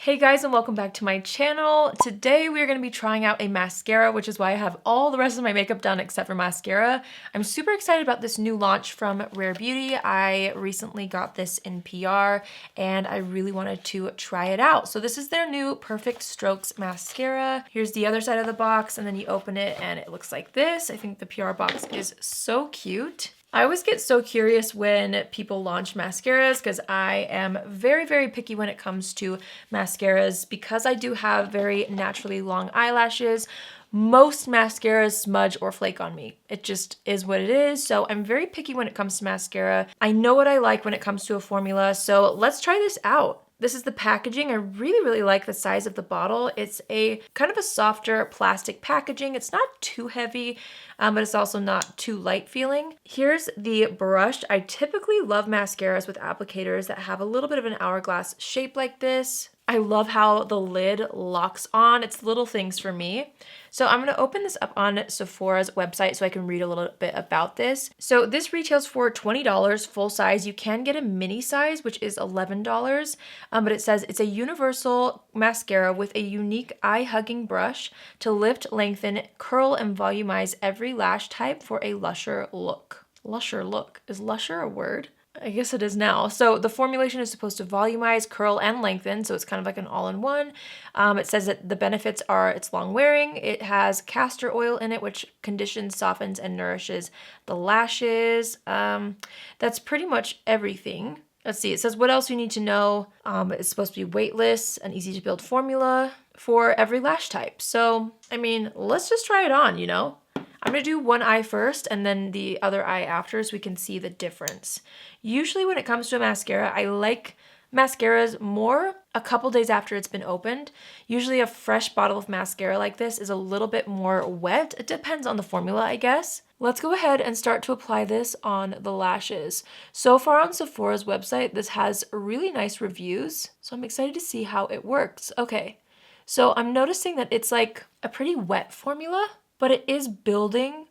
Hey guys, and welcome back to my channel. Today we are going to be trying out a mascara, which is why I have all the rest of my makeup done except for mascara. I'm super excited about this new launch from Rare Beauty. I recently got this in PR and I really wanted to try it out. So this is their new Perfect Strokes mascara. Here's the other side of the box, and then you open it and it looks like this. I think the PR box is so cute. I always get so curious when people launch mascaras because I am very, very picky when it comes to mascaras because I do have very naturally long eyelashes. Most mascaras smudge or flake on me. It just is what it is. So I'm very picky when it comes to mascara. I know what I like when it comes to a formula. So let's try this out. This is the packaging. I really, really like the size of the bottle. It's a kind of a softer plastic packaging. It's not too heavy, but it's also not too light feeling. Here's the brush. I typically love mascaras with applicators that have a little bit of an hourglass shape like this. I love how the lid locks on. It's little things for me. So I'm gonna open this up on Sephora's website so I can read a little bit about this. So this retails for $20 full size. You can get a mini size, which is $11, but it says it's a universal mascara with a unique eye-hugging brush to lift, lengthen, curl, and volumize every lash type for a lusher look. Lusher look. Is lusher a word? I guess it is now. So the formulation is supposed to volumize, curl, and lengthen, so it's kind of like an all-in-one. It says that the benefits are it's long wearing, it has castor oil in it, which conditions, softens, and nourishes the lashes. That's pretty much everything. Let's see, it says what else you need to know. It's supposed to be weightless, an easy-to-build formula for every lash type. So, I mean, let's just try it on, you know? I'm gonna do one eye first and then the other eye after so we can see the difference. Usually when it comes to a mascara, I like mascaras more a couple days after it's been opened. Usually a fresh bottle of mascara like this is a little bit more wet. It depends on the formula, I guess. Let's go ahead and start to apply this on the lashes. So far on Sephora's website, this has really nice reviews, so I'm excited to see how it works. Okay, so I'm noticing that it's like a pretty wet formula, but it is building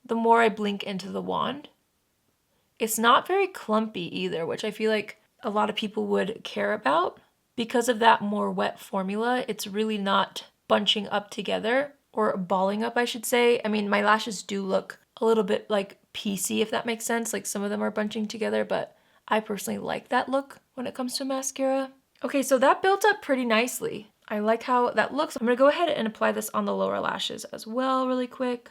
the more I blink into the wand. It's not very clumpy either, which I feel like a lot of people would care about. Because of that more wet formula, it's really not bunching up together, or balling up, I should say. I mean, my lashes do look a little bit like piecey, if that makes sense. Like some of them are bunching together, but I personally like that look when it comes to mascara. Okay, so that built up pretty nicely. I like how that looks. I'm gonna go ahead and apply this on the lower lashes as well really quick.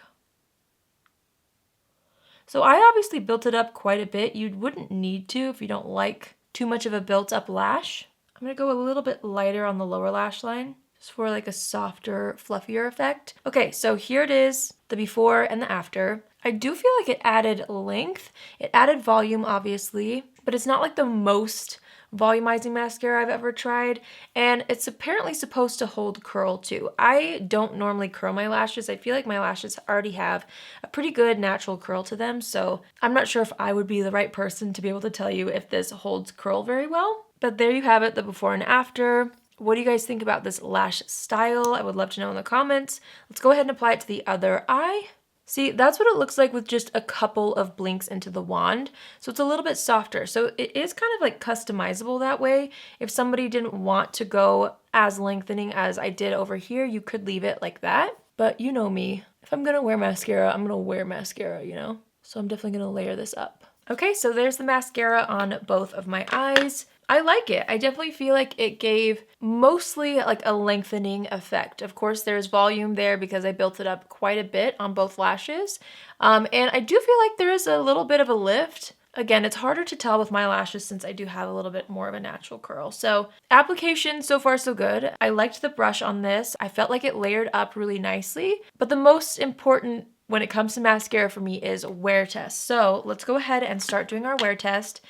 So I obviously built it up quite a bit. You wouldn't need to if you don't like too much of a built up lash. I'm gonna go a little bit lighter on the lower lash line just for like a softer, fluffier effect. Okay, so here it is, the before and the after. I do feel like it added length. It added volume, obviously, but it's not like the most volumizing mascara I've ever tried, and it's apparently supposed to hold curl too. I don't normally curl my lashes. I feel like my lashes already have a pretty good natural curl to them, so I'm not sure if I would be the right person to be able to tell you if this holds curl very well. But there you have it, the before and after. What do you guys think about this lash style? I would love to know in the comments. Let's go ahead and apply it to the other eye. See, that's what it looks like with just a couple of blinks into the wand. So it's a little bit softer. So it is kind of like customizable that way. If somebody didn't want to go as lengthening as I did over here, you could leave it like that. But you know me, if I'm gonna wear mascara, I'm gonna wear mascara, you know? So I'm definitely gonna layer this up. Okay, so there's the mascara on both of my eyes. I like it. I definitely feel like it gave mostly like a lengthening effect. Of course, there's volume there because I built it up quite a bit on both lashes. And I do feel like there is a little bit of a lift. Again, it's harder to tell with my lashes since I do have a little bit more of a natural curl. So application, so far so good. I liked the brush on this. I felt like it layered up really nicely. But the most important when it comes to mascara for me is wear test. So let's go ahead and start doing our wear test.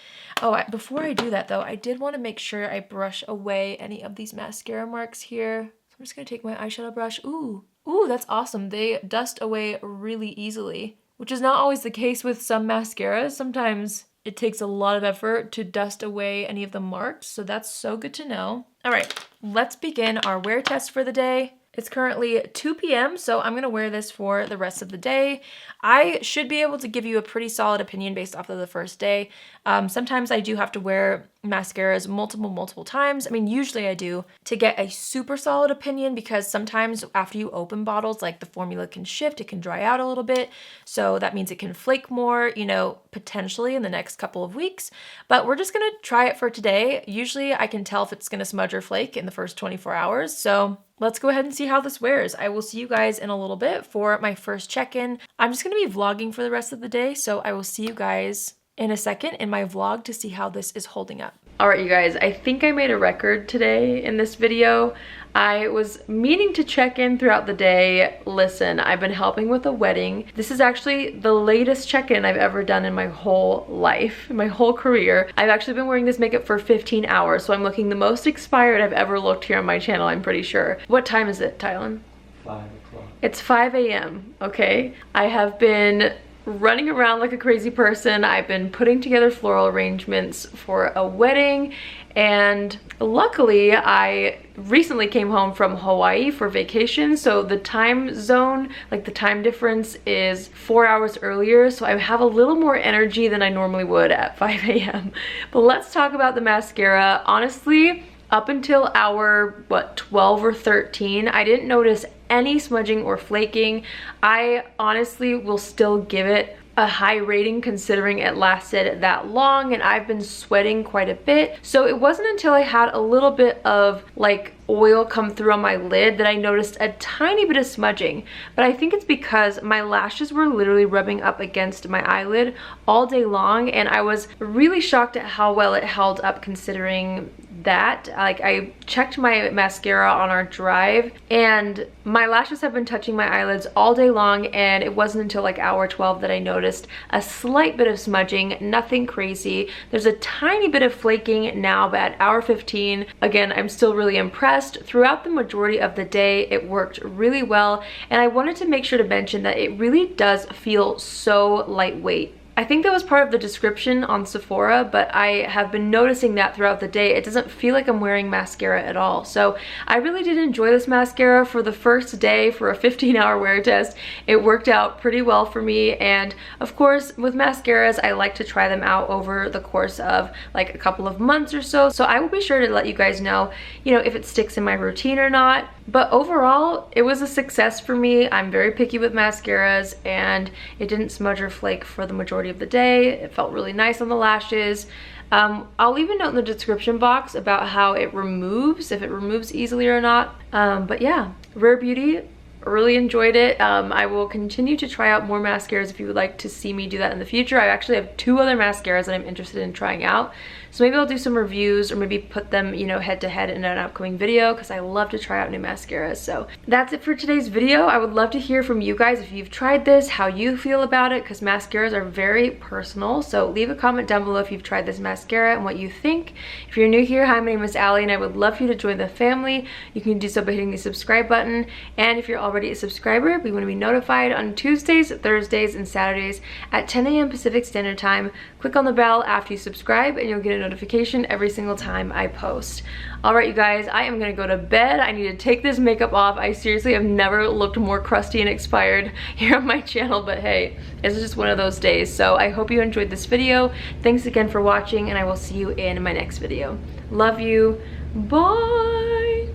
Oh, before I do that though, I did want to make sure I brush away any of these mascara marks here. So I'm just gonna take my eyeshadow brush. Ooh, that's awesome. They dust away really easily, which is not always the case with some mascaras. Sometimes it takes a lot of effort to dust away any of the marks, so that's so good to know. All right, let's begin our wear test for the day. It's currently 2 p.m., so I'm gonna wear this for the rest of the day. I should be able to give you a pretty solid opinion based off of the first day. Sometimes I do have to wear mascaras multiple times. I mean, usually I do, to get a super solid opinion, because sometimes after you open bottles, like the formula can shift, it can dry out a little bit. So that means it can flake more, you know, potentially in the next couple of weeks. But we're just gonna try it for today. Usually I can tell if it's gonna smudge or flake in the first 24 hours. So let's go ahead and see how this wears. I will see you guys in a little bit for my first check-in. I'm just gonna be vlogging for the rest of the day, so I will see you guys in a second in my vlog to see how this is holding up. All right, you guys, I think I made a record today in this video. I was meaning to check in throughout the day. Listen, I've been helping with a wedding. This is actually the latest check-in I've ever done in my whole life, my whole career. I've actually been wearing this makeup for 15 hours, so I'm looking the most expired I've ever looked here on my channel, I'm pretty sure. What time is it, Tylen? 5 o'clock. It's 5 a.m., okay? I have been running around like a crazy person. I've been putting together floral arrangements for a wedding, and luckily I recently came home from Hawaii for vacation, so the time zone, like the time difference, is 4 hours earlier, so I have a little more energy than I normally would at 5 a.m. But let's talk about the mascara. Honestly, up until hour, 12 or 13, I didn't notice any smudging or flaking. I honestly will still give it a high rating considering it lasted that long, and I've been sweating quite a bit. So it wasn't until I had a little bit of like oil come through on my lid that I noticed a tiny bit of smudging. But I think it's because my lashes were literally rubbing up against my eyelid all day long, and I was really shocked at how well it held up considering that. Like, I checked my mascara on our drive and my lashes have been touching my eyelids all day long, and it wasn't until like hour 12 that I noticed a slight bit of smudging, nothing crazy. There's a tiny bit of flaking now, but at hour 15, again, I'm still really impressed. Throughout the majority of the day, it worked really well, and I wanted to make sure to mention that it really does feel so lightweight. I think that was part of the description on Sephora, but I have been noticing that throughout the day. It doesn't feel like I'm wearing mascara at all. So I really did enjoy this mascara for the first day for a 15-hour wear test. It worked out pretty well for me, and of course with mascaras I like to try them out over the course of like a couple of months or so. So I will be sure to let you guys know, you know, if it sticks in my routine or not. But overall, it was a success for me. I'm very picky with mascaras, and it didn't smudge or flake for the majority of the day. It felt really nice on the lashes. I'll leave a note in the description box about how it removes, if it removes easily or not. But yeah, Rare Beauty, really enjoyed it. I will continue to try out more mascaras if you would like to see me do that in the future. I actually have 2 other mascaras that I'm interested in trying out. So maybe I'll do some reviews, or maybe put them, you know, head to head in an upcoming video, because I love to try out new mascaras. So that's it for today's video. I would love to hear from you guys if you've tried this, how you feel about it, because mascaras are very personal. So leave a comment down below if you've tried this mascara and what you think. If you're new here, hi, my name is Allie, and I would love for you to join the family. You can do so by hitting the subscribe button. And if you're already a subscriber, we want to be notified on Tuesdays, Thursdays, and Saturdays at 10 a.m. Pacific Standard Time. Click on the bell after you subscribe, and you'll get a notification every single time I post. All right, you guys, I am gonna go to bed. I need to take this makeup off. I seriously have never looked more crusty and expired here on my channel, but hey, it's just one of those days. So I hope you enjoyed this video. Thanks again for watching, and I will see you in my next video. Love you. Bye.